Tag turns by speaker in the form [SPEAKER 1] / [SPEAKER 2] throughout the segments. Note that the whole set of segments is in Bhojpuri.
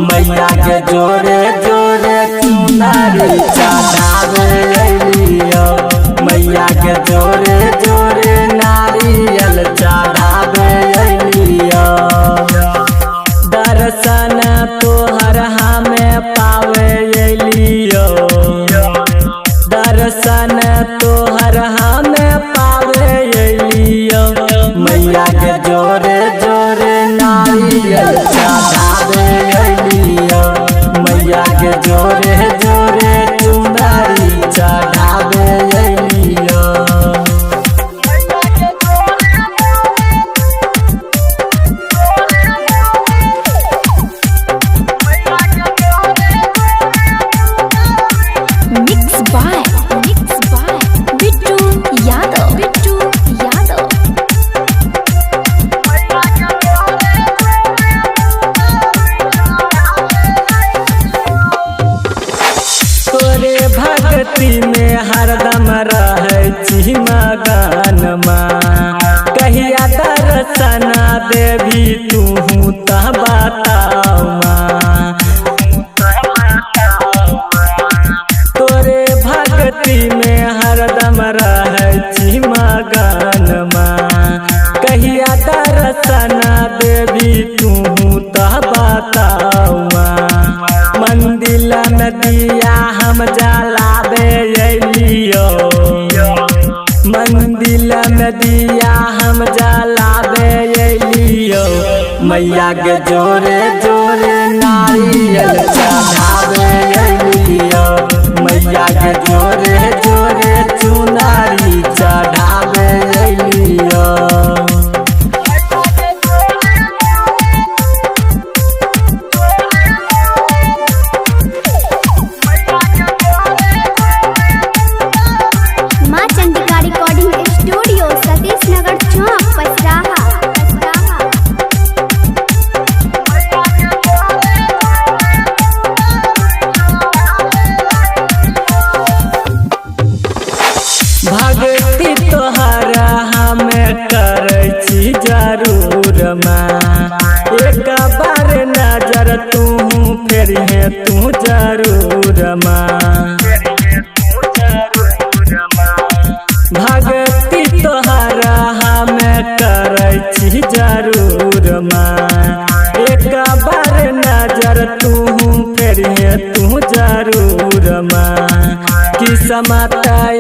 [SPEAKER 1] मैया के जोरे जोरे चुनरी चढ़ावे अइलियो मैया के जोरे जोरे नारियल चढ़ावे अइलियो दर्शन तोहर हमें पावे अइलियो दर्शन तोहर हमें पावे अइलियो मैया के जोरे जोरे नारियल चढ़ावे अइलियो मैया के जोरे जोरे चुनरी चढ़ावे अइलियो
[SPEAKER 2] Mixed by Bittu Yadav
[SPEAKER 1] तोरे भक्ति में हरदम रहे छी मगन माँ कहिया दर्शन देवी तू त बताओ माँ तोरे भक्ति में हरदम रहे छी मगन माँ कहिया दर्शन देवी तू त बताओ माँ मंदिर में दिया हम जलावे अइलियो मंदिर में दिया हम जलावे अइलियो मैया के जोरे जोरे नारियल चढ़ावे अइलियो मैया के जोरे जोरे चुनरी चढ़ावे अइलियो
[SPEAKER 2] माँ चंडिका रिकॉर्डिंग स्टूडियो सतीश नगर चौक पसराहा
[SPEAKER 1] भक्ति तोहरा हमें करे छी जरूर माँ एक बार नजर तू फिर है तू जरूर माँ भक्ति तोहरा हमें करे छी जरूर माँ एक बार नजर तू फिर है तू जरूर माँ किस्मत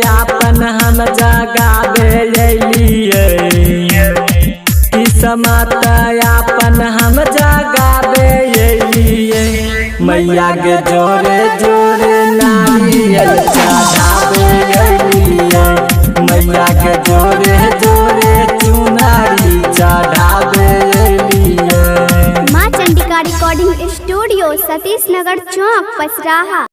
[SPEAKER 1] आपन हम जगावे अइलिए किस्मत आपन हम जगावे अइलिए मैया के जोरे जोरे नारियल चढ़ावे अइलिए मैया के जोरे जोरे चुनरी चढ़ावे अइलिए
[SPEAKER 2] माँ चंडिका रिकॉर्डिंग स्टूडियो सतीश नगर चौक पसराहा।